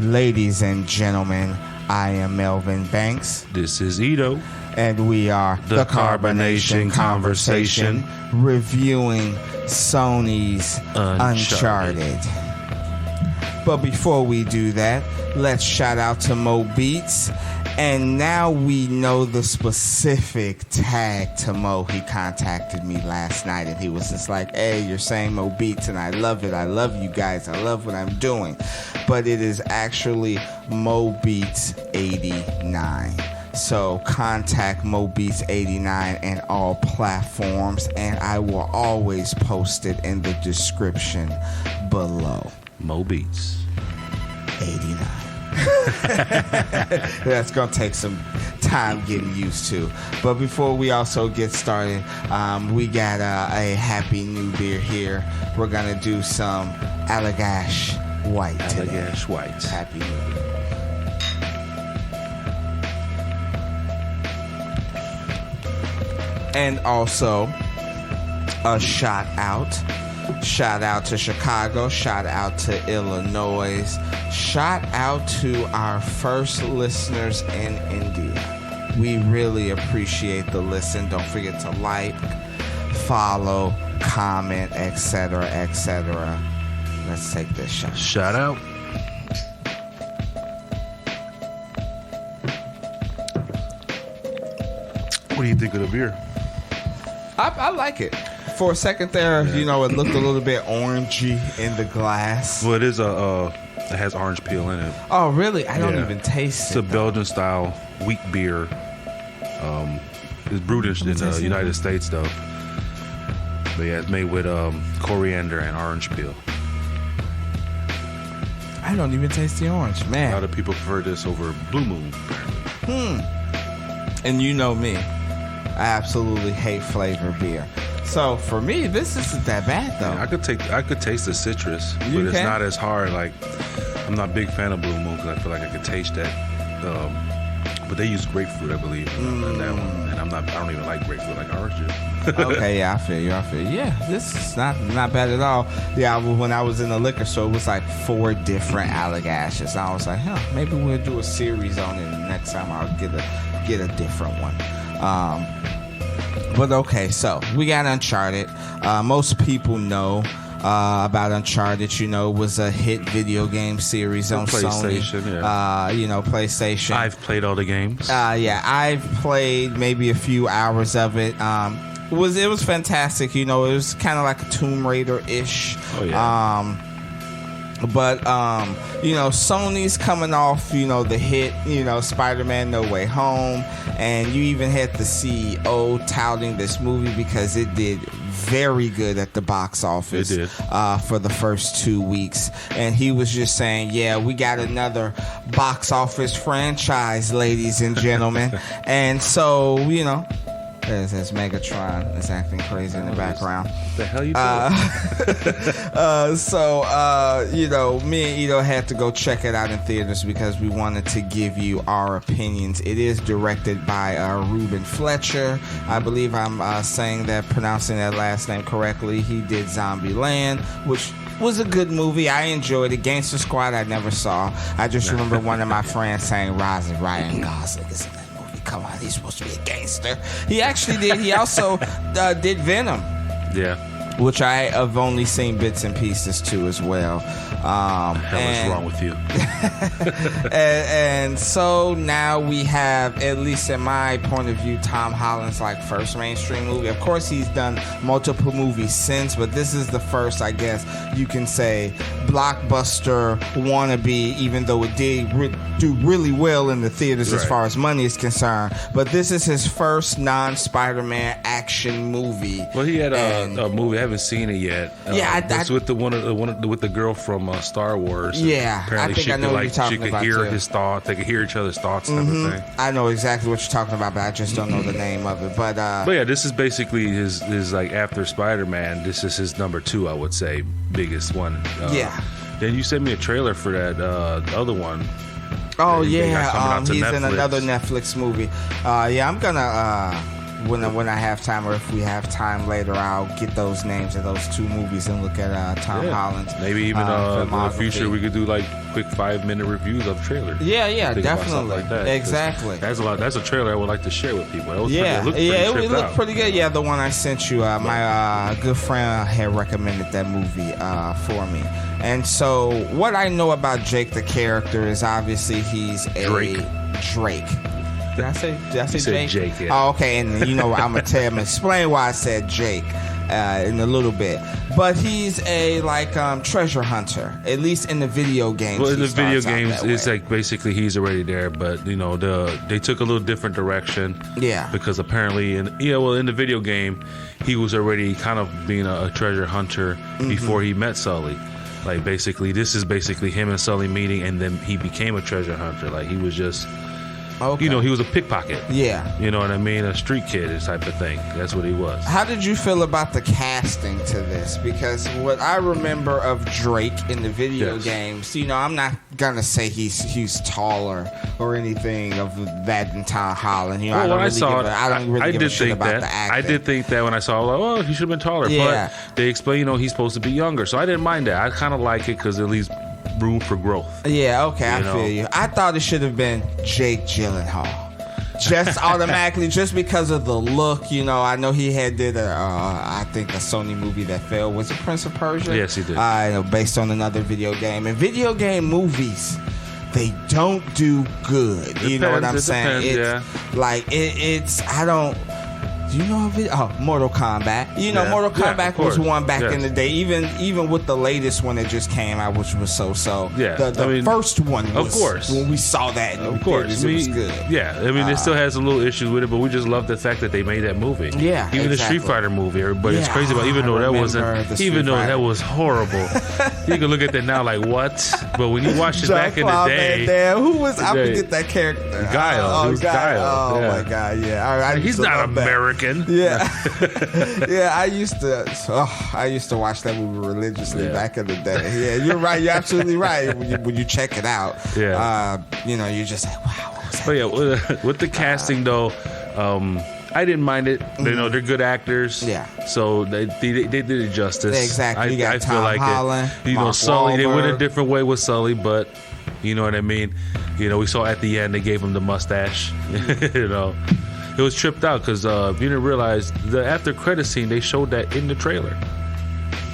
Ladies and gentlemen, I am Melvin Banks. This is Ito. And we are the Carbonation Conversation, reviewing Sony's Uncharted. But before we do that, let's shout out to Mo Beats. And now we know the specific tag to Mo. He contacted me last night and he was just like, hey, you're saying Mo Beats and I love it. I love you guys. I love what I'm doing. But it is actually Mo Beats 89. So contact Mo Beats 89 on all platforms and I will always post it in the description below. Mo Beats 89. That's gonna take some time getting used to. But before we also get started, we got a Happy New beer here. We're gonna do some Allagash White today. Allagash White. Happy New Year. And also a shout out to Chicago, shout out to Illinois, shout out to our first listeners in India. We really appreciate the listen. Don't forget to like, follow, comment, etc., etc. Let's take this shot. Shout out. What do you think of the beer? I like it. For a second there, it looked a little bit orangey in the glass. Well, it has orange peel in it. Oh, really? I don't even taste it. It's a Belgian-style wheat beer. It's brewed in the United States, though. But yeah, it's made with coriander and orange peel. I don't even taste the orange, man. A lot of people prefer this over Blue Moon, apparently. And you know me. I absolutely hate flavored beer. So for me, this isn't that bad though. Yeah, I could taste the citrus, but it's not as hard. Like I'm not a big fan of Blue Moon because I feel like I could taste that. But they use grapefruit, I believe, in that one, and I don't even like grapefruit like orange juice. Okay, yeah, I feel you. Yeah, this is not bad at all. Yeah, when I was in the liquor store, it was like 4 different Allagashes. I was like, maybe we'll do a series on it. And next time I'll get a different one. But okay, so we got Uncharted. Most people know about Uncharted. It was a hit video game series on PlayStation, Sony. PlayStation. I've played all the games. I've played maybe a few hours of it. It was fantastic. It was kind of like a Tomb Raider-ish. Oh yeah. But Sony's coming off, the hit, Spider-Man No Way Home, and you even had the CEO touting this movie because it did very good at the box office. It did. For the first 2 weeks, and he was just saying, "Yeah, we got another box office franchise, ladies and gentlemen," and so There's Megatron is acting crazy in the background. What the hell you doing? Me and Ito had to go check it out in theaters because we wanted to give you our opinions. It is directed by Ruben Fletcher. I believe I'm pronouncing that last name correctly. He did Zombieland, which was a good movie. I enjoyed it. Gangster Squad I never saw. I just remember one of my friends saying Ryan Gosling is in that. Come on, he's supposed to be a gangster. He actually did. He also did Venom. Yeah. Which I have only seen bits and pieces to as well. What the hell is wrong with you? and so now we have, at least in my point of view, Tom Holland's first mainstream movie. Of course, he's done multiple movies since, but this is the first, I guess you can say, blockbuster wannabe, even though it did do really well in the theaters as far as money is concerned. But this is his first non-Spider-Man action movie. Well, he had a movie. I haven't seen it yet. That's with with the girl from Star Wars. Yeah, apparently I know what you're talking about. She could hear his thoughts. They could hear each other's thoughts and everything. I know exactly what you're talking about, but I just don't know the name of it. But yeah, this is basically his after Spider-Man. This is his number 2, I would say, biggest one. Then you sent me a trailer for that other one. Oh yeah, he's in another Netflix movie. I'm gonna when I have time, or if we have time later, I'll get those names of those 2 movies and look at Tom Holland's. Maybe even in the future we could do like quick 5-minute reviews of trailers. Yeah, definitely. Like that. Exactly. That's a trailer I would like to share with people. It looked pretty good. Yeah, the one I sent you, my good friend had recommended that movie for me. And so what I know about Jake the character is obviously he's a Drake. Did I say Jake? Yeah. Oh, okay. And I'm gonna explain why I said Jake in a little bit. But he's a treasure hunter, at least in the video games. Well, in the video games, it's like basically he's already there, but they took a little different direction. Yeah. Because apparently, in the video game, he was already kind of being a treasure hunter before he met Sully. Like basically, this is basically him and Sully meeting, and then he became a treasure hunter. Like he was just. Okay. He was a pickpocket. Yeah. You know what I mean? A street kid, this type of thing. That's what he was. How did you feel about the casting to this? Because what I remember of Drake in the video games, I'm not going to say he's taller or anything of that than Tom Holland. I don't really give a shit about the acting. I did think that when I saw he should have been taller. Yeah. But they explain, he's supposed to be younger. So I didn't mind that. I kind of like it because at least room for growth. Yeah, okay, I feel you. I thought it should have been Jake Gyllenhaal. Just automatically, just because of the look, I know he did I think a Sony movie that failed. Was it Prince of Persia? Yes, he did. Based on another video game. And video game movies, they don't do good. You know what I'm saying? It's I don't. Do you know Mortal Kombat? Mortal Kombat was one back in the day. Even with the latest one that just came out, which was so. Yeah. The first one was, of course. When we saw that, of course, it was good. Yeah, it still has some little issues with it, but we just love the fact that they made that movie. Yeah, even the Street Fighter movie. Everybody's crazy about, even though that was horrible. You can look at that now like what? But when you watched it back in the day, who was? I forget that character. Guile. Oh my God! Yeah, he's not American. Yeah, I used to watch that movie religiously back in the day. Yeah, you're right. You're absolutely right. When you check it out, you're just like, wow. What was that? But with the casting though, I didn't mind it. They're good actors. Yeah. So they did it justice. Exactly. You got Tom Holland, Sully. Wahlberg. They went a different way with Sully, but you know what I mean. We saw at the end they gave him the mustache. It was tripped out because you didn't realize the after credit scene they showed that in the trailer.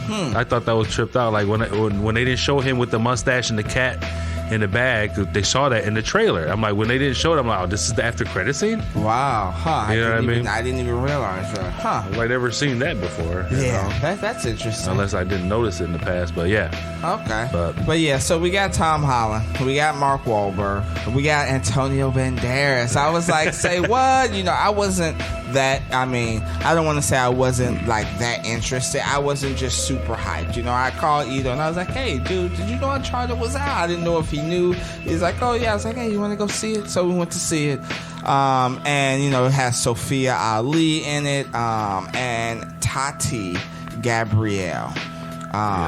I thought that was tripped out. Like when they didn't show him with the mustache and the cat in the bag, they saw that in the trailer. I'm like, when they didn't show it, I'm like, oh, this is the after credit scene? Wow, huh? You know what I mean? I didn't even realize that. Huh? I've never seen that before. Yeah, that's interesting. Unless I didn't notice it in the past, but yeah. Okay. But yeah, so we got Tom Holland, we got Mark Wahlberg, we got Antonio Banderas. I was like, say what? I wasn't that, I don't want to say I wasn't like that interested. I wasn't just super hyped. I called Ito and I was like, hey, dude, did you know Uncharted was out? I didn't know if he knew. He's like, oh yeah. I was like, hey, you want to go see it? So we went to see it. And it has Sophia Ali in it, and Tati Gabrielle.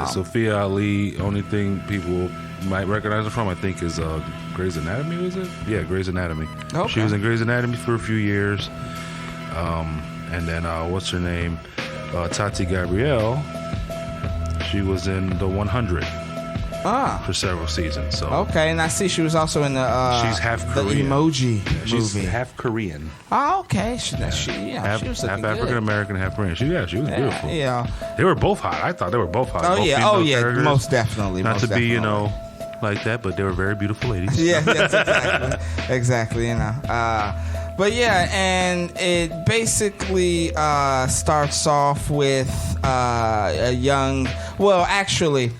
Sophia Ali, only thing people might recognize her from, I think, is Grey's Anatomy, was it? Yeah, Grey's Anatomy. Okay. She was in Grey's Anatomy for a few years. And then, what's her name? Tati Gabrielle. She was in The 100 for several seasons. So okay, and I see she was also in the she's half the Korean. Emoji she's movie. Half Korean. Oh, okay. She was half African American, half Korean. She was beautiful. Yeah, they were both hot. I thought they were both hot. Oh both yeah, most definitely. Not to be like that, but they were very beautiful ladies. Yes, exactly. But yeah, and it basically starts off with a young. Well, actually.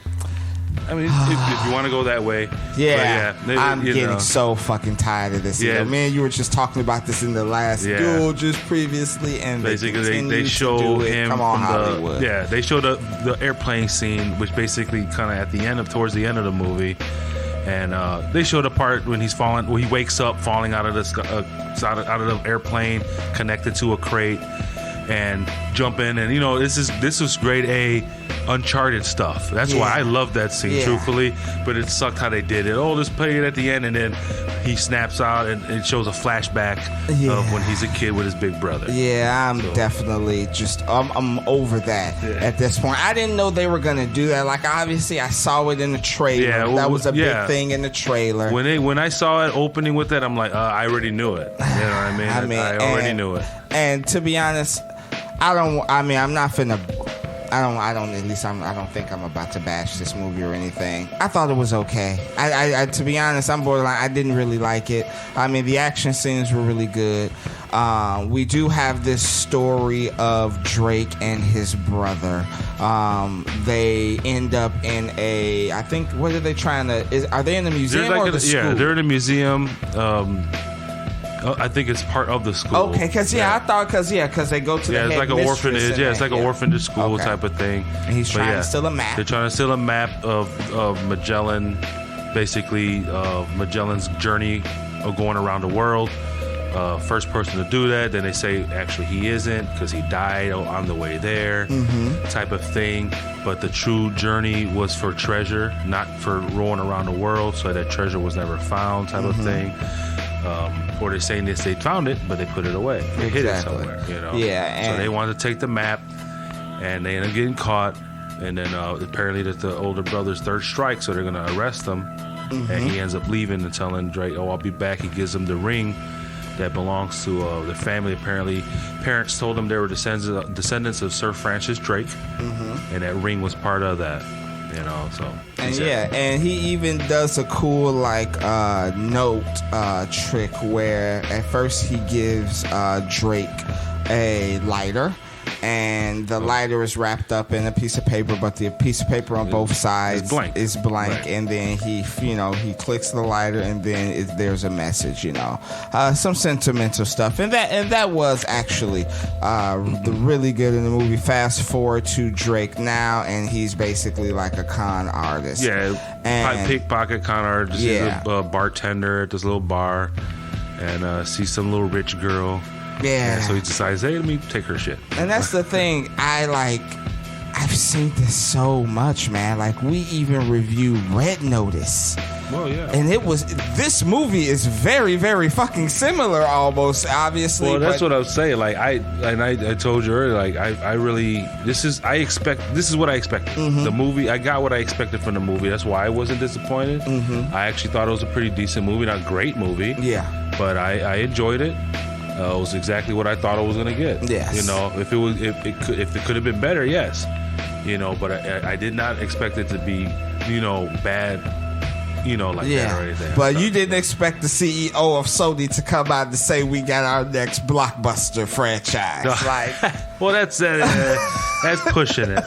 If you want to go that way. Yeah. I'm getting so fucking tired of this. Yeah. Man, you were just talking about this in the last duel just previously. And basically, they show him from Hollywood. They show the airplane scene, which basically kind of towards the end of the movie. And they show the part when he's falling, where he wakes up falling out of the airplane, connected to a crate. And jump in, and this was grade A Uncharted stuff. That's why I love that scene, truthfully. But it sucked how they did it. Oh, let's play it at the end, and then he snaps out, and it shows a flashback of when he's a kid with his big brother. Yeah, I'm definitely I'm over that at this point. I didn't know they were gonna do that. Like, obviously, I saw it in the trailer. Yeah, that was a big thing in the trailer. When I saw it opening with that, I'm like, I already knew it. You know what I mean? I already knew it. And to be honest, I'm not finna. I don't think I'm about to bash this movie or anything. I thought it was okay. I to be honest, I'm borderline. I didn't really like it. I mean, the action scenes were really good. We do have this story of Drake and his brother. They end up in I think, what are they trying to? Are they in the museum or the school? Yeah, they're in a museum. I think it's part of the school. Okay, because I thought because they go to the head it's like an orphanage. Yeah, it's like an orphanage school type of thing. And he's trying to steal a map. They're trying to steal a map of Magellan, basically Magellan's journey of going around the world. First person to do that. Then they say actually he isn't because he died on the way there, type of thing. But the true journey was for treasure, not for rolling around the world. So that treasure was never found, type of thing. Or they're saying this, they found it, but they put it away. They hid it somewhere, Yeah. So they wanted to take the map, and they end up getting caught. And then apparently that's the older brother's third strike, so they're going to arrest him. And he ends up leaving and telling Drake, I'll be back. He gives him the ring that belongs to the family. Apparently, parents told him they were descendants of Sir Francis Drake, and that ring was part of that. And he even does a cool note trick where at first he gives Drake a lighter, and the lighter is wrapped up in a piece of paper, but the piece of paper on both sides is blank. Right. And then he clicks the lighter, and then there's a message, some sentimental stuff, and that was actually really good in the movie. Fast forward to Drake now, and he's basically like a con artist. Yeah, and pickpocket con artist. Yeah, he's a bartender at this little bar, and sees some little rich girl. Yeah. So he decides, hey, let me take her shit. And that's the thing. I've seen this so much, man. Like, we even reviewed Red Notice. Well, yeah. And this movie is very, very fucking similar almost, obviously. Well, that's what I was saying. Like, I told you earlier, this is what I expected. The movie, I got what I expected from the movie. That's why I wasn't disappointed. I actually thought it was a pretty decent movie. Not a great movie. Yeah. But I enjoyed it. It was exactly what I thought I was going to get. Yes. If it could have been better, yes. But I did not expect it to be, bad, that or anything. But you didn't expect the CEO of Sony to come out and say we got our next blockbuster franchise. Well, that's pushing it.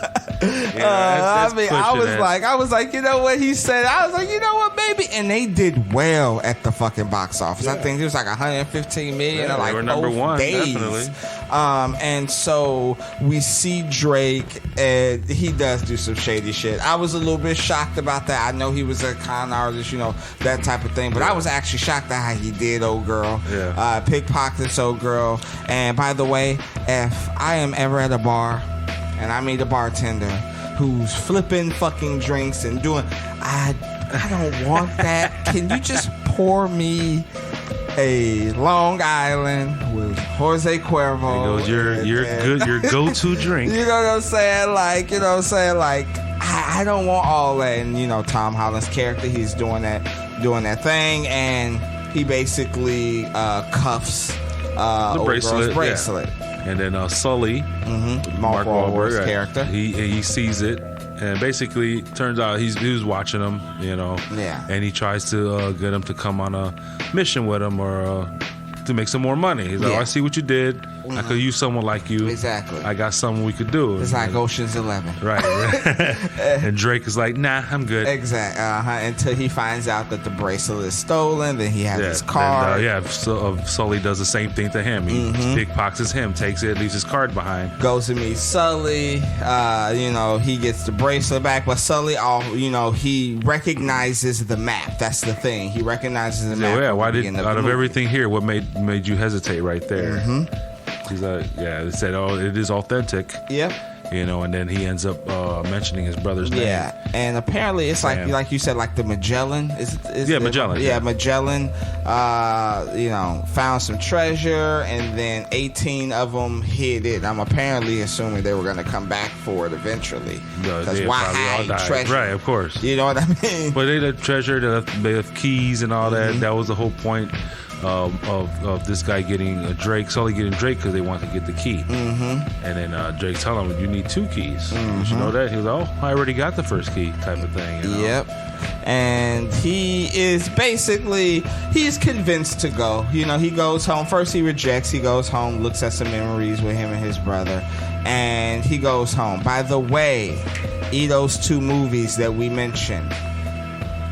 I was like, you know what he said? I was like, you know what, maybe. And they did well at the fucking box office. I think it was like 115 million in they were number one, days. Definitely. And so we see Drake, and he does do some shady shit. I was a little bit shocked about that. I know he was a con artist, that type of thing. But I was actually shocked at how he did old girl. Yeah. Pickpockets old girl. And by the way, if I am ever at a bar and I meet a bartender who's flipping fucking drinks and doing, I don't want that. Can you just pour me a Long Island with Jose Cuervo? There goes your go-to drink. You know what I'm saying? I don't want all that. And Tom Holland's character, he's doing that thing, and he basically cuffs the bracelet. Yeah. And then Sully, Mark Wahlberg's character, he sees it, and basically turns out he was watching him, Yeah. And he tries to get him to come on a mission with him or to make some more money. He's like, I see what you did. I could use someone like you. Exactly. I got something we could do. It's like Ocean's 11. Right. And Drake is like, nah, I'm good. Exactly. Until he finds out that the bracelet is stolen, then he has his card. Sully does the same thing to him. He pickpockets him, takes it, leaves his card behind. Goes to meet Sully. He gets the bracelet back, but Sully, he recognizes the map. That's the thing. He recognizes the map. Why did out of everything here, what made you hesitate right there? He's like, yeah, they said, oh, it is authentic. Yep. You know, and then he ends up mentioning his brother's name. Yeah, and apparently it's like you said, like the Magellan. Magellan. Yeah, Magellan. Found some treasure, and then 18 of them hid it. I'm apparently assuming they were going to come back for it eventually. Because why hide treasure? Right, of course. You know what I mean? But they left treasure. They left keys and all that. That was the whole point. Of this guy getting Sully getting Drake because they want to get the key. And then Drake telling him, you need 2 keys. You should know that. He was like, oh, I already got the first key type of thing. You know? Yep. And he is basically, he's convinced to go. You know, he goes home. First he rejects. He goes home, looks at some memories with him and his brother, and he goes home. By the way, those 2 movies that we mentioned,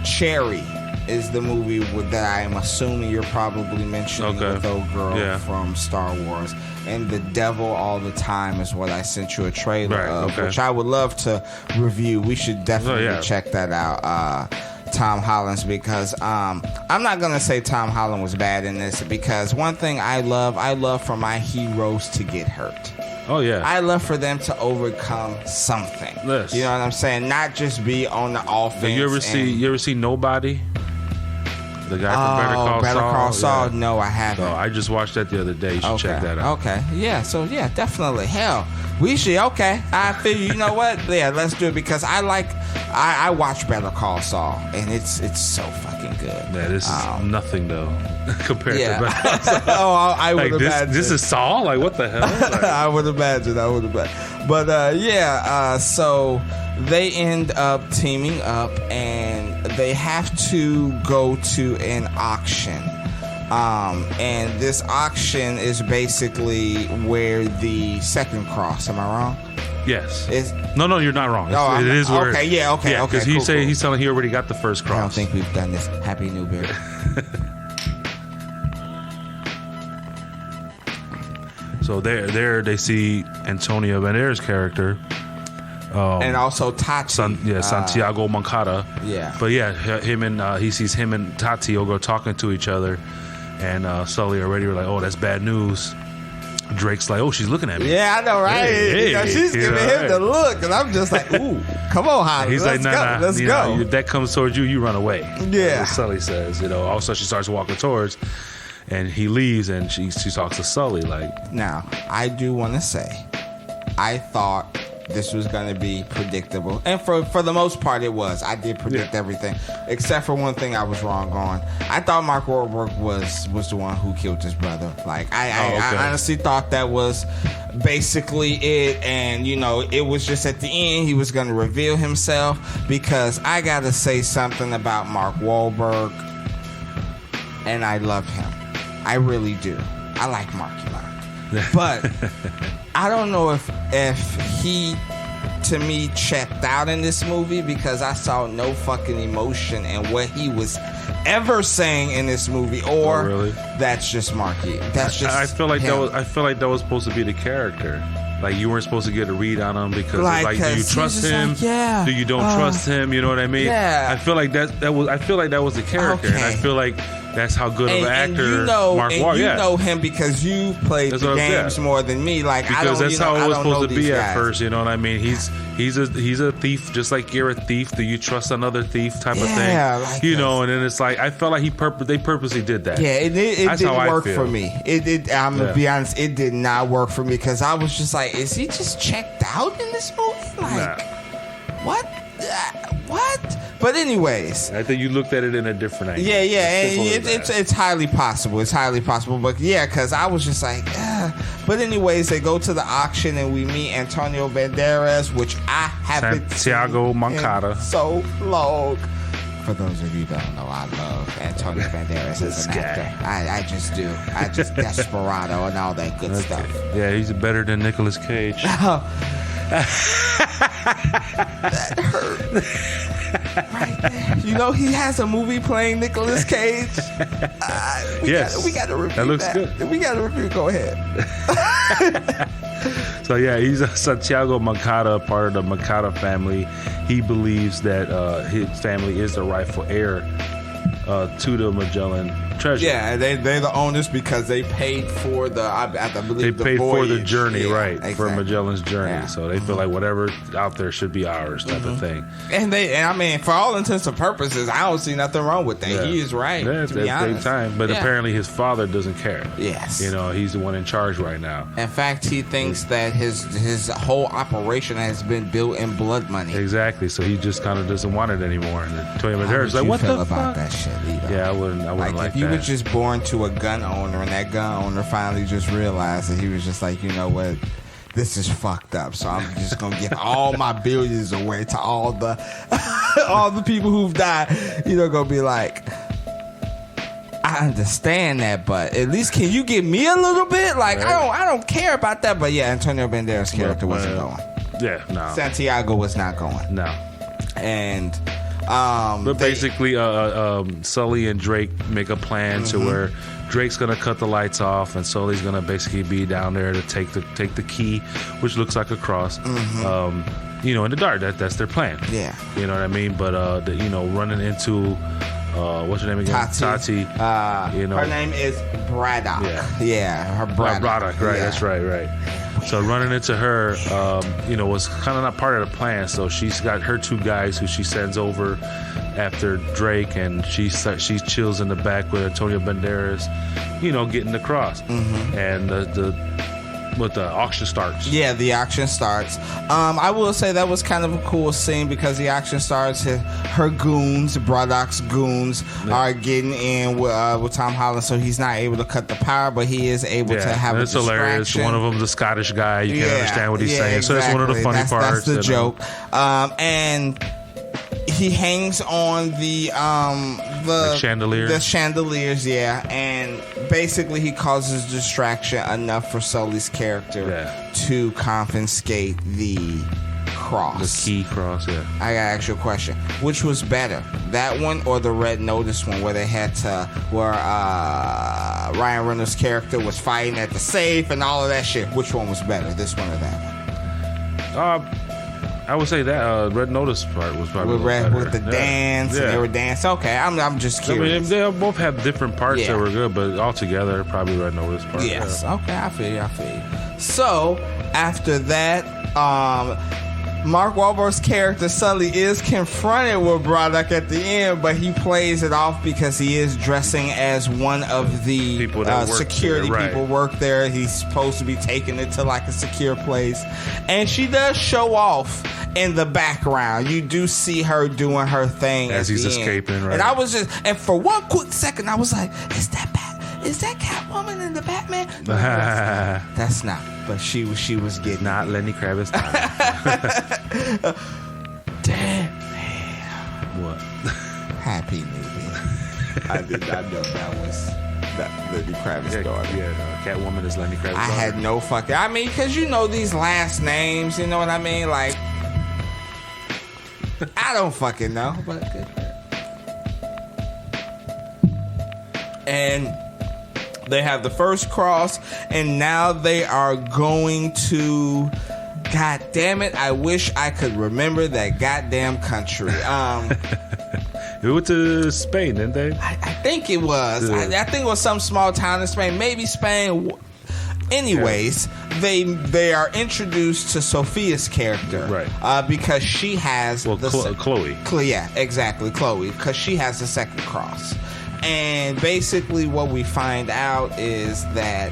Cherry is the movie that I am assuming you're probably mentioning with the old girl from Star Wars. And The Devil All the Time is what I sent you a trailer of, which I would love to review. We should definitely check that out. Tom Holland's, because I'm not going to say Tom Holland was bad in this, because one thing I love for my heroes to get hurt. Oh, yeah. I love for them to overcome something. Yes. You know what I'm saying? Not just be on the offense. You ever see Nobody? The guy from Better Call Saul? Yeah. No, I haven't. No, I just watched that the other day. You should check that out. Okay. Yeah, so yeah, definitely. Hell, we should. Okay. I feel you know what? Yeah, let's do it, because I watch Better Call Saul, and it's so fucking good. Yeah, this is nothing, though, compared to Better Call Saul. I would imagine. This is Saul? Like, what the hell? Like, I would imagine. But, so they end up teaming up, and they have to go to an auction. And this auction is basically where the second cross. Am I wrong? Yes. No, you're not wrong. It is where. Okay, okay. Because he's telling he already got the first cross. I don't think we've done this. Happy Newberry. So there they see Antonio Banderas' character. And also Tati. Santiago Moncada. Yeah. But he sees him and Tati go talking to each other. And Sully already were like, oh, that's bad news. Drake's like, oh, she's looking at me. Yeah, I know, right? Hey, she's giving him the look. And I'm just like, ooh, come on, Holly. He's let's like, let's go. If that comes towards you, you run away. Yeah. Sully says, all of a sudden she starts walking towards. And he leaves, and she talks to Sully. Like, now, I do want to say, I thought this was going to be predictable, and for the most part, it was. I did predict everything, except for one thing I was wrong on. I thought Mark Wahlberg was the one who killed his brother. Like, I honestly thought that was basically it, and it was just at the end he was going to reveal himself, because I got to say something about Mark Wahlberg, and I love him. I really do. I like Marky Mark. But I don't know if he, to me, checked out in this movie, because I saw no fucking emotion in what he was ever saying in this movie. Or really? That's just Marky. That's just I feel like him. I feel like that was supposed to be the character. Like, you weren't supposed to get a read on him, because do you trust him? Like, do you don't trust him? You know what I mean? Yeah. I feel like that was the character, and I feel like that's how good of an actor Mark Wahlberg. You know him because you played the games more than me. Like, because that's how it was supposed to be at first. You know what I mean? He's a thief, just like you're a thief. Do you trust another thief? Type of thing. Like and then it's like, I felt like they purposely did that. Yeah, it didn't work for me. I'm gonna be honest, it did not work for me, because I was just like, is he just checked out in this movie? Like, what? What? But anyways, I think you looked at it in a different angle. Yeah, and it's highly possible. It's highly possible. But yeah, because I was just like, But anyways, they go to the auction, and we meet Antonio Banderas, which I haven't Santiago Moncada so long. For those of you that don't know, I love Antonio Banderas as an actor. I just do. I just Desperado and all that good stuff. Yeah, he's better than Nicolas Cage. That hurt. Right there. He has a movie playing Nicolas Cage. We got to review that. Looks good. We got to review. Go ahead. So yeah, he's a Santiago Moncada, part of the Moncada family. He believes that his family is the rightful heir to the Magellan treasure. Yeah, they're the owners because they paid for I believe they paid for the journey, right? Exactly. For Magellan's journey, so they feel like whatever out there should be ours, type of thing. And I mean, for all intents and purposes, I don't see nothing wrong with that. Yeah. He is right. Yeah, to be honest. Time, but apparently his father doesn't care. Yes, he's the one in charge right now. In fact, he thinks that his whole operation has been built in blood money. Exactly. So he just kind of doesn't want it anymore. And Antonio Banderas like, what the fuck about that shit? Yeah, I wouldn't like if you were just born to a gun owner and that gun owner finally just realized that he was just like, you know what, this is fucked up, so I'm just gonna give all my billions away to all the people who've died. You know, gonna be like, I understand that, but at least can you give me a little bit? Like, right. I don't care about that. But yeah, Antonio Banderas' character wasn't going. Yeah, no. Santiago was not going. No. And but basically, Sully and Drake make a plan to where Drake's gonna cut the lights off, and Sully's gonna basically be down there to take the key, which looks like a cross. In the dark. That's their plan. Yeah. You know what I mean? But running into what's her name again? Tati. Her name is Braddock. Yeah, her Braddock. Right. Yeah. That's right. So running into her, was kind of not part of the plan. So she's got her two guys who she sends over after Drake, and she chills in the back with Antonio Banderas, getting the cross. And the auction starts. Yeah, the auction starts. I will say that was kind of a cool scene because the auction starts. Her goons, Braddock's goons, are getting in with Tom Holland, so he's not able to cut the power, but he is able to have a distraction. It's hilarious. One of them's a Scottish guy. You can't understand what he's saying. Exactly. So that's one of the funny parts. That's the joke. And he hangs on the chandelier. The chandeliers, and basically he causes distraction enough for Sully's character to confiscate the cross. The key cross, yeah. I gotta ask you a question. Which was better, that one or the Red Notice one, where Ryan Reynolds' character was fighting at the safe and all of that shit? Which one was better, this one or that one? I would say that Red Notice part was probably with the dance, and they were dancing. Okay, I'm just curious. I mean, they both have different parts that were good, but all together, probably Red Notice part. Yes, okay, I feel you. So after that, Mark Wahlberg's character Sully is confronted with Braddock at the end, but he plays it off because he is dressing as one of the security people work there. He's supposed to be taking it to like a secure place, and she does show off in the background. You do see her doing her thing as he's escaping, right? And I was and for one quick second, I was like, "Is that Catwoman in the Batman?" That's not. But she was getting not Lenny Kravitz. Damn. What? Happy New Year. I did not know that was Lenny Kravitz's daughter. Yeah, Catwoman is Lenny Kravitz's daughter. I had no fucking. I mean, because these last names, you know what I mean? Like, I don't fucking know, but good. And they have the first cross, and now they are going to. God damn it! I wish I could remember that goddamn country. They went to Spain, didn't they? I think it was. I think it was some small town in Spain. Maybe Spain. Anyways, they are introduced to Sophia's character, right? Because she has Chloe. Yeah, exactly, Chloe, because she has the second cross. And basically what we find out is that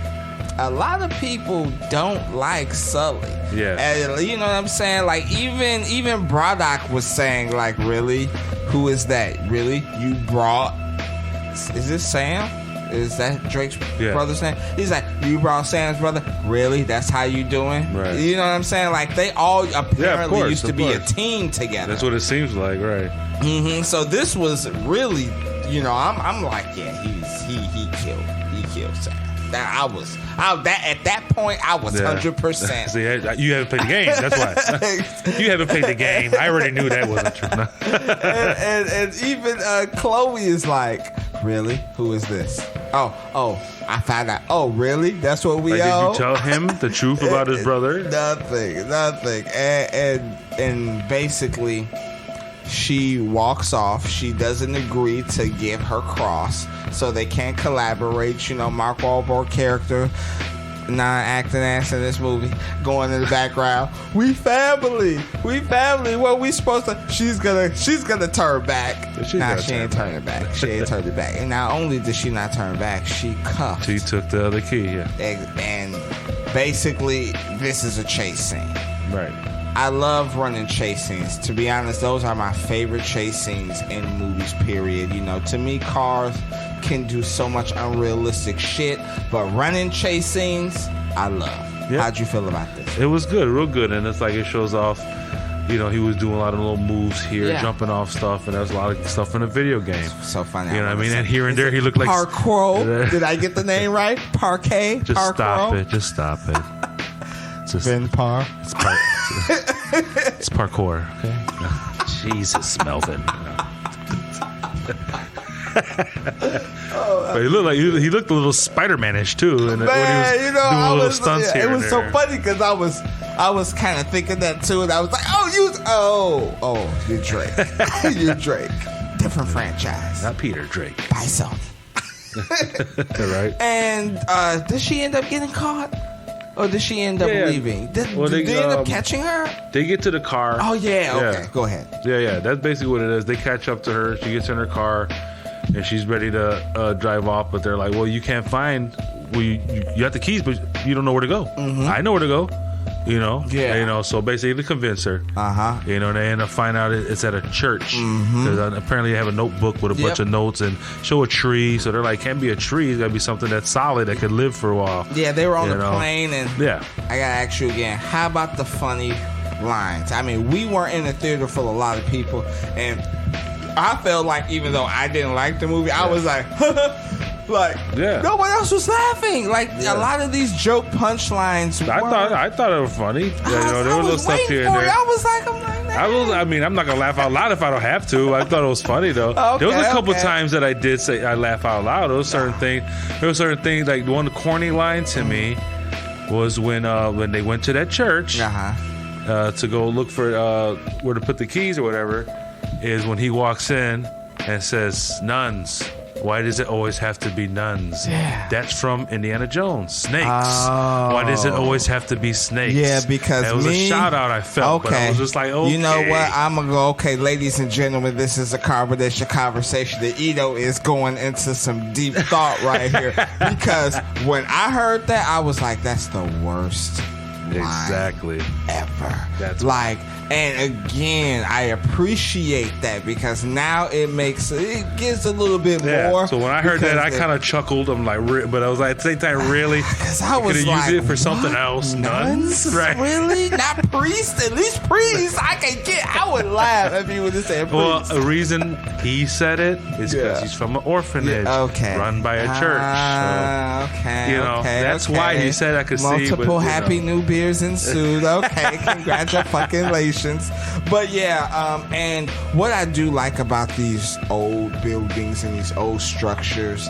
a lot of people don't like Sully. Yeah. And you know what I'm saying? Like, even Braddock was saying, like, really? Who is that? Really? You brought... Is this Sam? Is that Drake's brother's name? He's like, you brought Sam's brother? Really? That's how you doing? Right. You know what I'm saying? Like, they all apparently used to be a team together. That's what it seems like, right? Mm-hmm. So this was really... I'm like, yeah, he killed Sam. At that point, I was 100%. See, you haven't played the game. That's why. You haven't played the game. I already knew that wasn't true. and even Chloe is like, really? Who is this? Oh, I found out. Oh, really? That's what we owe? Did you tell him the truth about his brother? Nothing. And basically, she walks off. She doesn't agree to give her cross, so they can't collaborate. You know, Mark Wahlberg character, non-acting ass in this movie, going in the background. We family. What we supposed to? She's gonna turn back. She ain't turning back. She ain't turning back. And not only did she not turn back, she cuffed. She took the other key. Yeah. And basically, this is a chase scene. Right. I love running chase scenes. To be honest, those are my favorite chase scenes in movies, period. You know, to me, cars can do so much unrealistic shit, but running chase scenes, I love. Yep. How'd you feel about this? It was good, real good. And it's like it shows off, you know, he was doing a lot of little moves here, jumping off stuff, and there's a lot of stuff in the video game. So funny. You know what I mean? And here and there, he looked like... Parkour. Did I get the name right? Parquet? Just Parkour? Just stop it. Vin Par. It's parkour. Okay. Jesus, Melvin. But he looked a little Spider-Man-ish too, and when he was doing little stunts here. It was so funny because I was kind of thinking that too, and I was like, you're Drake. You're Drake. Different franchise. Not Peter, Drake. By Sony. Right. And did she end up getting caught? Or did she end up leaving? Did they end up catching her? They get to the car. Oh, yeah. Okay, go ahead. Yeah. That's basically what it is. They catch up to her. She gets in her car, and she's ready to drive off. But they're like, well, you can't find... Well, you got the keys, but you don't know where to go. Mm-hmm. I know where to go. You know? Yeah. You know, so basically to convince her. Uh-huh. You know, they end up finding out it's at a church. Because apparently they have a notebook with a bunch of notes and show a tree. So they're like, can't be a tree. It's got to be something that's solid that could live for a while. Yeah, they were on the plane. And I got to ask you again, how about the funny lines? I mean, we weren't in a theater full of a lot of people. And I felt like even though I didn't like the movie, I was like... Like, no one else was laughing. Like, a lot of these joke punchlines. I thought it was funny. There was little stuff here and there. I mean, I'm not gonna laugh out loud if I don't have to. I thought it was funny though. Okay, there was a couple times that I did say I laugh out loud. There were certain things. Like one of the corny lines to me was when they went to that church to go look for where to put the keys or whatever. Is when he walks in and says, "Nuns. Why does it always have to be nuns?" Yeah. That's from Indiana Jones. Snakes. Why does it always have to be snakes? Yeah, because it was a shout out I felt. But I was just like, okay. You know what? I'm going to go, okay, ladies and gentlemen, this is a Carbonation conversation. The Ito is going into some deep thought right here. Because when I heard that, I was like, that's the worst line ever. That's like... And again, I appreciate that because now it gives a little bit more. So when I heard that, I kind of chuckled. I'm like, but I was like, at the same time, really? Because I was like, use it for something else. Nuns? Right? Really? Not priests? At least priests I can get. I would laugh if you would have said priests. Well, a reason he said it is because he's from an orphanage run by a church. So, that's why he said I could see. Multiple happy new beers ensued. Okay, congratulations. But and what I do like about these old buildings and these old structures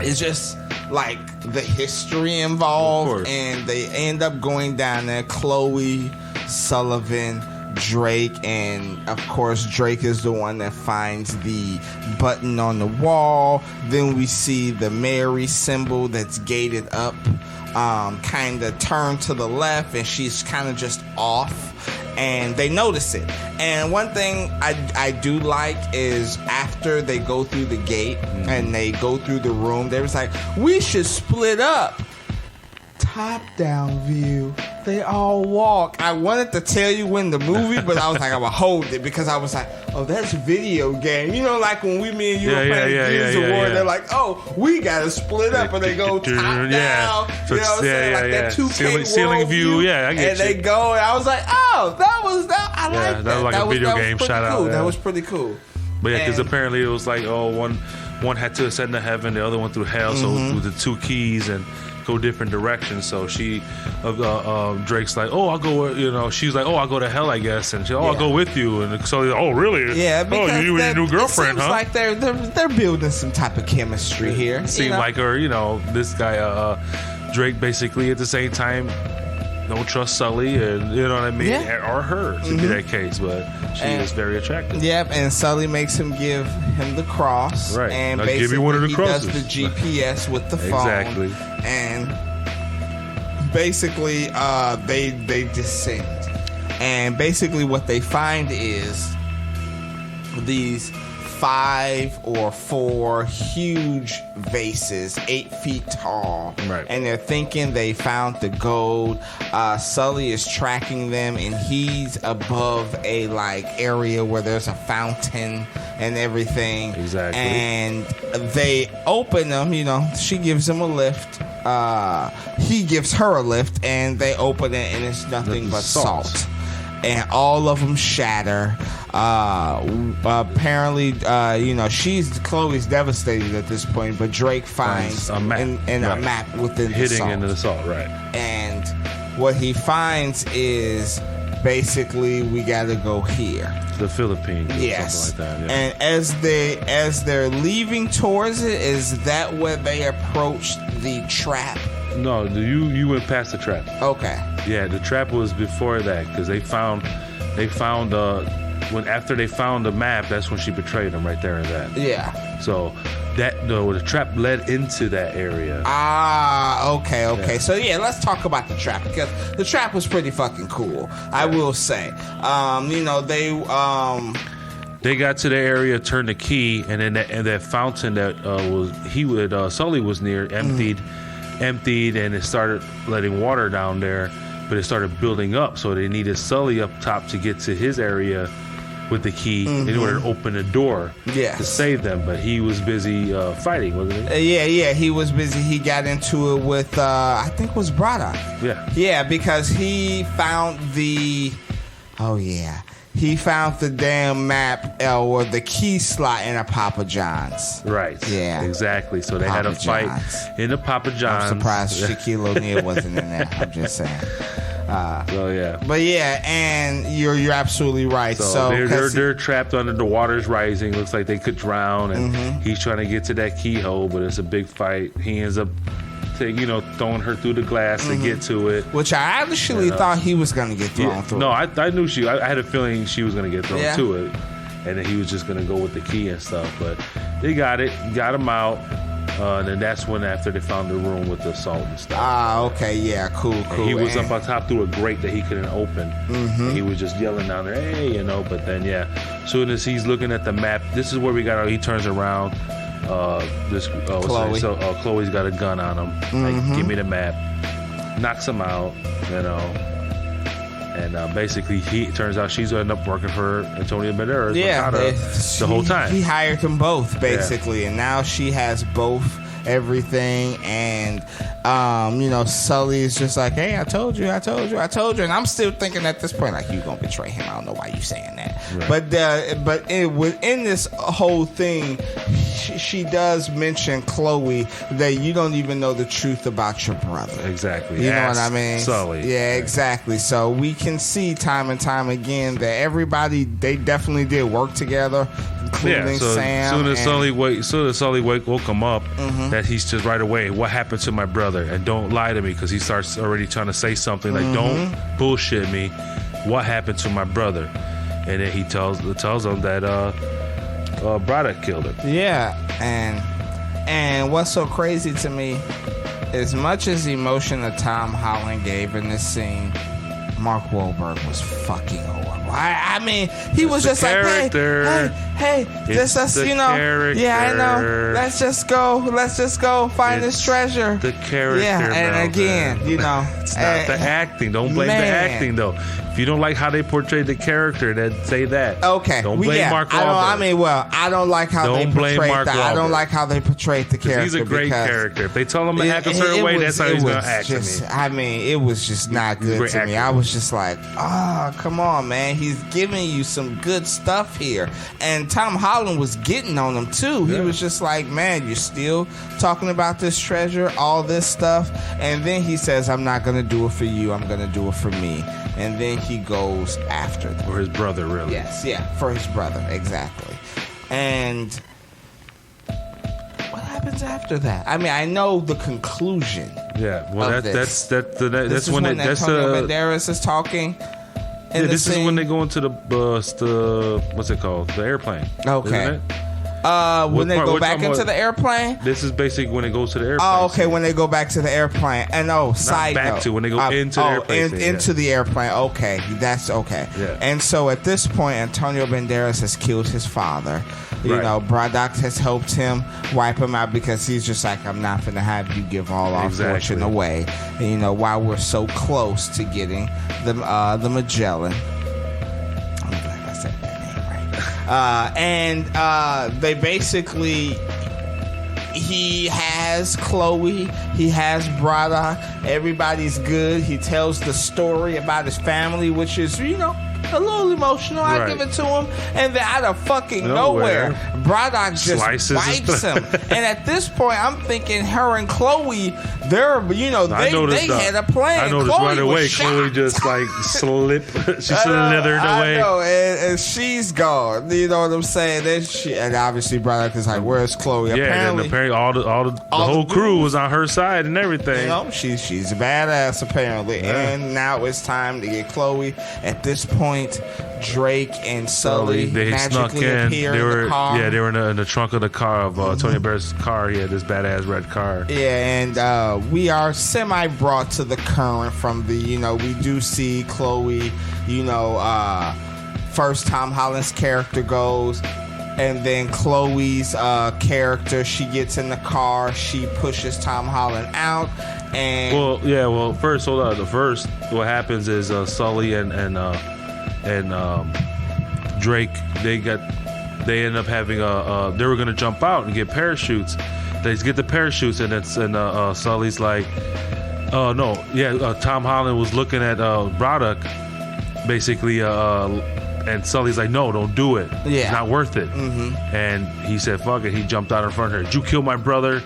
is just like the history involved, and they end up going down there. Chloe, Sullivan, Drake, and of course Drake is the one that finds the button on the wall. Then we see the Mary symbol that's gated up, kind of turned to the left, and she's kind of just off, and they notice it. And one thing I do like is after they go through the gate and they go through the room, they was like, we should split up. Top down view. They all walk. I wanted to tell you when the movie, but I was like, I'm gonna hold it because I was like, oh, that's video game. You know, like when me and you were playing Gears of War, they're like, oh, we gotta split up, and they go top down. So you know what I'm saying? Like that 2K ceiling view. Yeah, I get and they go, and I was like, oh, that was that. I like that. That was like a video game shout out. That was pretty cool. But because apparently it was like, one had to ascend to heaven, the other one through hell. So with the two keys and go different directions. So Drake's like, oh, I'll go. She's like, oh, I'll go to hell, I guess. And she, I'll go with you. And so, oh, really? Yeah. Because you and your new girlfriend, it seems like they're building some type of chemistry here. Seemed like her. This guy, Drake, basically at the same time don't trust Sully, and you know what I mean, or her to be that case, but she is very attractive. Yep, and Sully makes him give him the cross, right? And I'll basically give you one of the crosses. He does the GPS with the phone, exactly, and basically they descend, and basically what they find is these 5 or 4 huge vases, 8 feet tall, right? And they're thinking they found the gold. Sully is tracking them, and he's above a area where there's a fountain and everything. Exactly. And they open them. She gives him a lift. He gives her a lift, and they open it, and it's nothing but salt. And all of them shatter. Apparently, Chloe's devastated at this point, but Drake finds a map, a map within the salt. Hitting into the salt, right? And what he finds is basically we got to go here. The Philippines, yes, something like that. Yeah. And as they're leaving towards it, is that where they approached the trap? No, you went past the trap. Okay. Yeah, the trap was before that because they found after they found the map, that's when she betrayed him right there and then. Yeah. So the trap led into that area. Okay. Yeah. So let's talk about the trap because the trap was pretty fucking cool. I will say. They got to the area, turned the key, and then that fountain that Sully was near emptied, and it started letting water down there, but it started building up, so they needed Sully up top to get to his area with the key in order to open the door to save them, but he was busy fighting, wasn't he? Yeah, he was busy. He got into it with, I think it was Braddock. Yeah, because he found the damn map or the key slot in a Papa John's. Right. Yeah. Exactly. So they had a fight in the Papa John's. I'm surprised Shaquille O'Neal wasn't in there. I'm just saying. But and you're absolutely right. So they're trapped under the water's rising. Looks like they could drown, and he's trying to get to that keyhole, but it's a big fight. He ends up throwing her through the glass to get to it. Which I actually thought he was going to get thrown through. No, I knew I had a feeling she was going to get thrown to it, and then he was just going to go with the key and stuff. But they got him out. And then that's when after they found the room with the salt and stuff. Okay, yeah, cool. And he was up on top through a grate that he couldn't open. And he was just yelling down there, hey, but then, soon as he's looking at the map, this is where we got, he turns around, Chloe. Chloe's got a gun on him, like, give me the map, knocks him out, and basically it turns out she's going to end up working for Antonio Banderas the whole time. He hired them both, basically, and now she has both everything, and Sully is just like, hey, I told you, and I'm still thinking at this point, like, you gonna betray him. I don't know why you saying that, right. But within this whole thing, she does mention, Chloe, that you don't even know the truth about your brother. Exactly. You know what I mean? Sully. Yeah, exactly. So we can see time and time again that everybody, they definitely did work together, including Sam. Soon as Sully woke him up, that he's just right away, what happened to my brother? And don't lie to me, because he starts already trying to say something like, don't bullshit me. What happened to my brother? And then he tells him that Braddock killed him. Yeah, and what's so crazy to me, as much as the emotion that Tom Holland gave in this scene, Mark Wahlberg was fucking horrible. I mean, he was just like, hey, this us, character. Yeah, I know. Let's just go find this treasure. The character. Yeah, and Melvin. Again, it's not the acting. Don't blame the acting, though. If you don't like how they portrayed the character, then say that. Okay. Don't blame Mark Wahlberg. I don't like how they portrayed that. I don't like how they portrayed the character. He's a great character. If they tell him to act a certain way, that's how he's going to act to me. I mean, it was just not good to me. I was just like, come on, man. He's giving you some good stuff here. And Tom Holland was getting on him, too. He was just like, man, you're still talking about this treasure, all this stuff. And then he says, I'm not going to do it for you. I'm going to do it for me. And then he goes after them. For his brother, really. Yes, for his brother, exactly. And what happened happens after that? I mean, I know the conclusion. Yeah, well, that's when Antonio Banderas is talking. This is when they go into the what's it called? The airplane. Okay. Isn't it? When they go back into the airplane. This is basically when it goes to the airplane. Oh, okay. When they go back to the airplane, and side note, when they go into the airplane. Into the airplane. Okay, that's okay. Yeah. And so at this point, Antonio Banderas has killed his father. You know, Braddock has helped him wipe him out because he's just like, I'm not going to have you give all our fortune away. And, you know, while we're so close to getting the Magellan. I'm glad I said that name right. And they basically, he has Chloe, he has Braddock, everybody's good. He tells the story about his think which is, you know, a little emotional. I give it to him, and then out of fucking nowhere, Braddock just wipes him. And at this point, I'm thinking her and Chloe, they're, you know, they had a plan. I noticed right away. Chloe just like slipped. She slithered away. I know, and she's gone. You know what I'm saying? And obviously Braddock is like, "Where's Chloe?" Yeah, apparently all the whole crew was on her side and everything. You know, she's a badass apparently. Yeah. And now it's time to get Chloe. At this point, Drake and Sully they snuck in. They were in the car. Yeah, they were in the trunk of the car of Tony Barrett's car. He had this badass red car. Yeah, and we are semi brought to the current from the, you know, we do see Chloe, you know, first Tom Holland's character goes, and then Chloe's character, she gets in the car, she pushes Tom Holland out, and first, hold on. First, what happens is Sully and Drake, they end up having they were gonna jump out and get parachutes. They get the parachutes, and Sully's like, Tom Holland was looking at Braddock, basically, and Sully's like, no, don't do it. Yeah. It's not worth it. Mm-hmm. And he said, fuck it. He jumped out in front of her. Did you kill my brother?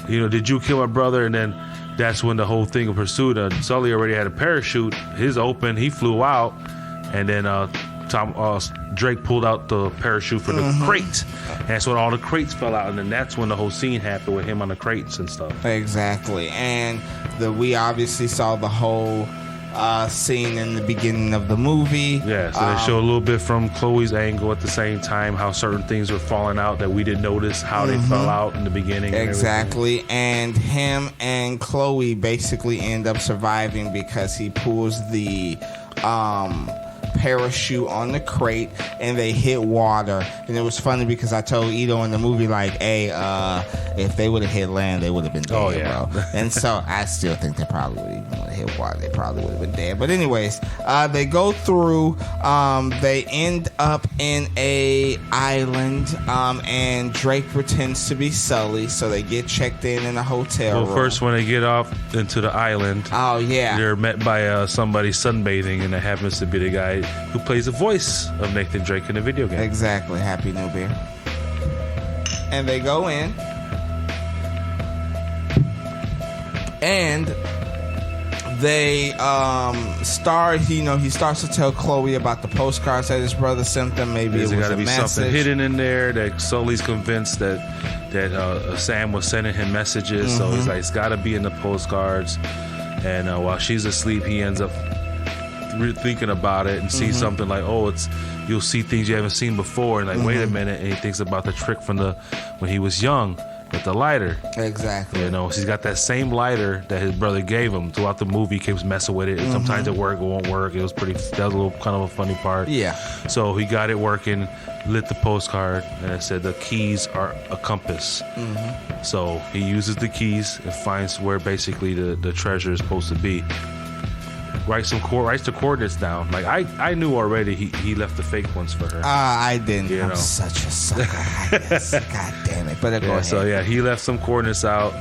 You know, did you kill my brother? And then that's when the whole thing of pursuit. Sully already had a parachute. His open. He flew out. And then Drake pulled out the parachute for the crate. And that's when all the crates fell out. And then that's when the whole scene happened with him on the crates and stuff. Exactly. And we obviously saw the whole scene in the beginning of the movie. Yeah, so they show a little bit from Chloe's angle at the same time, how certain things were falling out that we didn't notice, how they fell out in the beginning. Exactly. And him and Chloe basically end up surviving because he pulls the parachute on the crate and they hit water. And it was funny because I told Ito in the movie, like, hey, if they would have hit land, they would have been dead, bro. And so I still think they probably would even would have hit water. They probably would have been dead. But anyways, they go through, they end up in a island, and Drake pretends to be Sully, so they get checked in a hotel room. Well, first when they get off into the island, they're met by somebody sunbathing, and it happens to be the guy who plays the voice of Nathan Drake in the video game. Exactly. Happy New Beer. And they go in, and they start, you know, he starts to tell Chloe about the postcards that his brother sent them. Maybe it was a message. Something hidden in there that Sully's convinced that Sam was sending him messages. So he's like, it's got to be in the postcards. And while she's asleep, he ends up thinking about it and sees something like, you'll see things you haven't seen before, and like, wait a minute, and he thinks about the trick from when he was young with the lighter. Exactly. You know, he's got that same lighter that his brother gave him throughout the movie. He keeps messing with it. Sometimes it work, it won't work. That was a little kind of a funny part. Yeah. So he got it working, lit the postcard, and it said the keys are a compass. So he uses the keys and finds where basically the treasure is supposed to be. Writes the coordinates down. Like I knew already he left the fake ones for her. I didn't. I'm such a sucker. God damn it. But go ahead. So he left some coordinates out.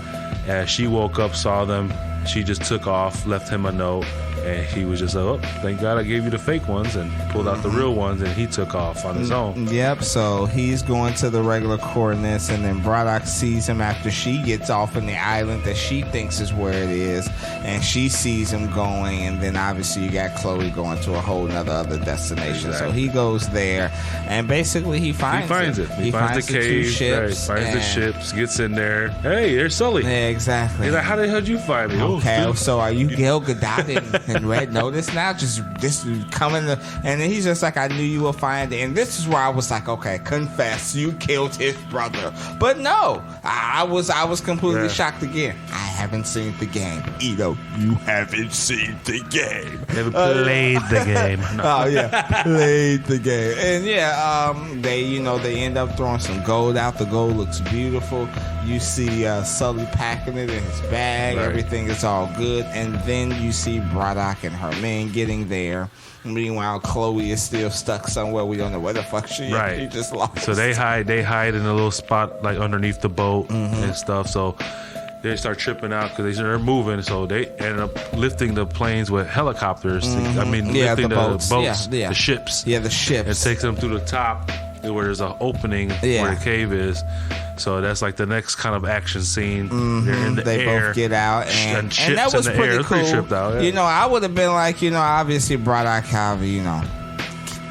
She woke up, saw them. She just took off, left him a note, And he was just like, oh, thank God I gave you the fake ones, and pulled out the real ones, and he took off on his own. Yep, so he's going to the regular coordinates, and then Braddock sees him after she gets off on the island that she thinks is where it is, and she sees him going, and then obviously you got Chloe going to a whole other destination. Exactly. So he goes there, and basically he finds it. He finds the cave, ships, finds the ships, gets in there. Hey, there's Sully. Yeah, exactly. He's like, how the hell did you find me? Okay, so are you Gal Gadot in Red Notice now? Just this coming to, and then he's just like, I knew you would find it. And this is where I was like, okay, confess, you killed his brother. But no, I was completely shocked again. I haven't seen the game. Ito, you haven't seen the game. Never played the game. No. Oh yeah, played the game. And they end up throwing some gold out. The gold looks beautiful. You see Sully packing it in his bag. Right. Everything is all good. And then you see Braddock and her men getting there. Meanwhile, Chloe is still stuck somewhere. We don't know where the fuck she is. Right. She just lost. So they hide in a little spot like underneath the boat and stuff. So they start tripping out because they're moving. So they end up lifting the planes with helicopters. Lifting the boats, the ships. Yeah, the ships. It takes them through the top where there's an opening where the cave is. So that's like the next kind of action scene. They're in the they air. Both get out, and that was in the pretty air. cool. Tripped out, yeah. I would have been like, obviously Braddock Harvey,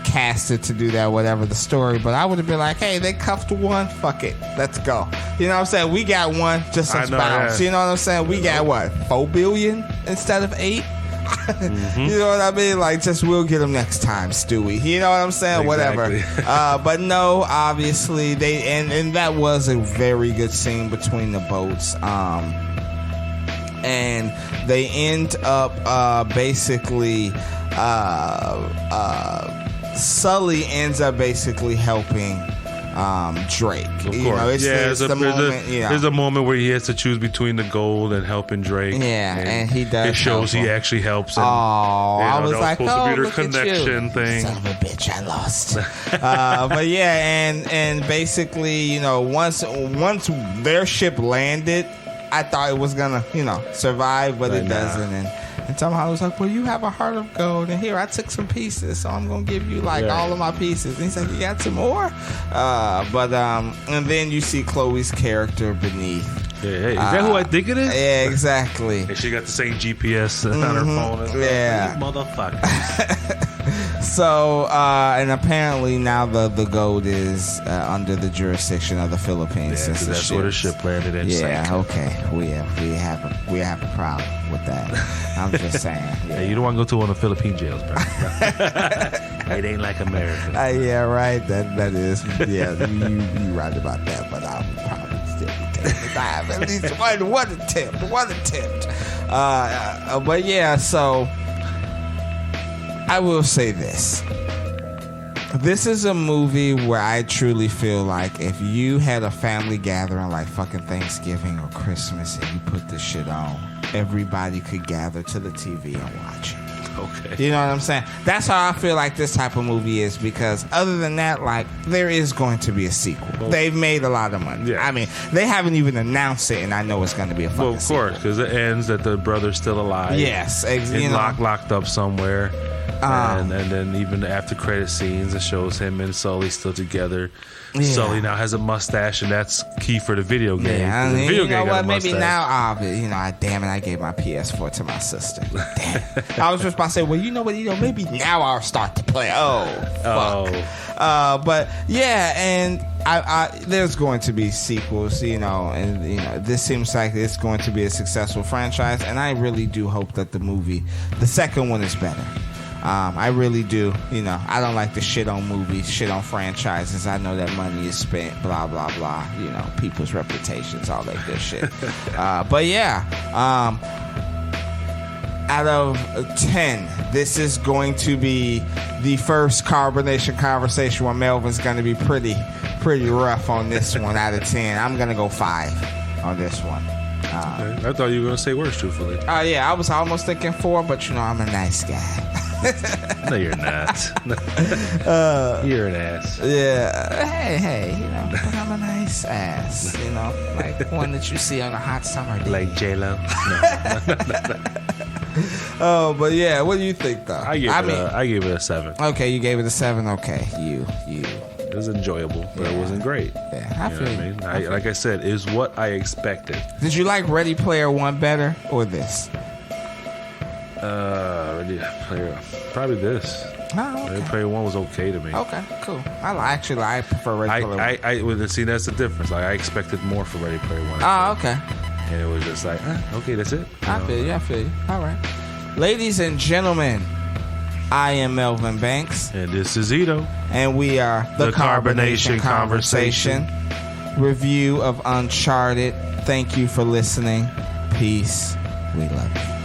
casted to do that, whatever the story, but I would have been like, hey, they cuffed one, fuck it, let's go. You know what I'm saying? We got one, just let's bounce. Yeah. You know what I'm saying? We got what, 4 billion instead of 8? You know what I mean? Like, just we'll get them next time, Stewie. You know what I'm saying? Exactly. Whatever. But no, obviously they and that was a very good scene between the boats. And they end up basically Sully ends up basically helping Drake. Of course. There's a moment where he has to choose between the gold and helping Drake. Yeah, and he does. It shows he actually helps him. I was like, supposed to be look their connection at you. thing. Son of a bitch, I lost. But yeah, and basically, once their ship landed, I thought it was gonna, survive, but it doesn't. And somehow I was like, well, you have a heart of gold, and here I took some pieces, so I'm gonna give you all of my pieces. And he's like, you got some more? And then you see Chloe's character beneath. Hey, is that who I think it is? Yeah, exactly. And she got the same GPS on her phone as well. Yeah, motherfucker. So, and apparently now the gold is under the jurisdiction of the Philippines. Yeah, that's where the ship landed in. Yeah, okay. We have a problem with that. I'm just saying. Yeah. Hey, you don't want to go to one of the Philippine jails, bro. It ain't like America. Yeah, right. That is. Yeah, you right about that. But I'll probably still be taking it. I have at least one attempt. But yeah, so. I will say this. This is a movie where I truly feel like if you had a family gathering like fucking Thanksgiving or Christmas and you put this shit on, everybody could gather to the TV and watch it. Okay. You know what I'm saying? That's how I feel like this type of movie is, because other than that, like, there is going to be a sequel. Well, they've made a lot of money. Yeah. I mean, they haven't even announced it, and I know it's going to be a fucking sequel. Well, of course, because it ends that the brother's still alive. Yes. Locked up somewhere. And then even the after credit scenes, it shows him and Sully still together. Yeah. Sully now has a mustache, and that's key for the video game. Yeah, I mean, the video game got a maybe now, damn it, I gave my PS4 to my sister. Damn. I was just about to say, well, maybe now I'll start to play. Oh, fuck. But yeah, and I there's going to be sequels, and this seems like it's going to be a successful franchise, and I really do hope that the second one is better. I really do. I don't like to shit on movies, shit on franchises. I know that money is spent, blah, blah, blah. People's reputations, all that good shit. But yeah, out of 10, this is going to be the first Carbonation conversation where Melvin's going to be pretty rough on this one out of 10. I'm going to go 5 on this one. I thought you were going to say worse, truthfully. Yeah, I was almost thinking 4, but I'm a nice guy. No, you're not. You're an ass. Yeah. Hey, but I'm a nice ass, like one that you see on a hot summer day. Like J-Lo? No. Oh, but yeah, what do you think though? I gave it a 7. Okay, you gave it a 7. Okay, you. It was enjoyable, but it wasn't great. Yeah, I feel you. Like I said, it's what I expected. Did you like Ready Player One better or this? Ready Player, probably this. Oh, okay. Ready Player One was okay to me. Okay, cool. I prefer Ready Player One. See, that's the difference. Like I expected more for Ready Player One. Oh, okay. And it was just like, okay, that's it. I feel you. All right. Ladies and gentlemen, I am Melvin Banks. And this is Ito. And we are the Carbonation Conversation. Review of Uncharted. Thank you for listening. Peace. We love you.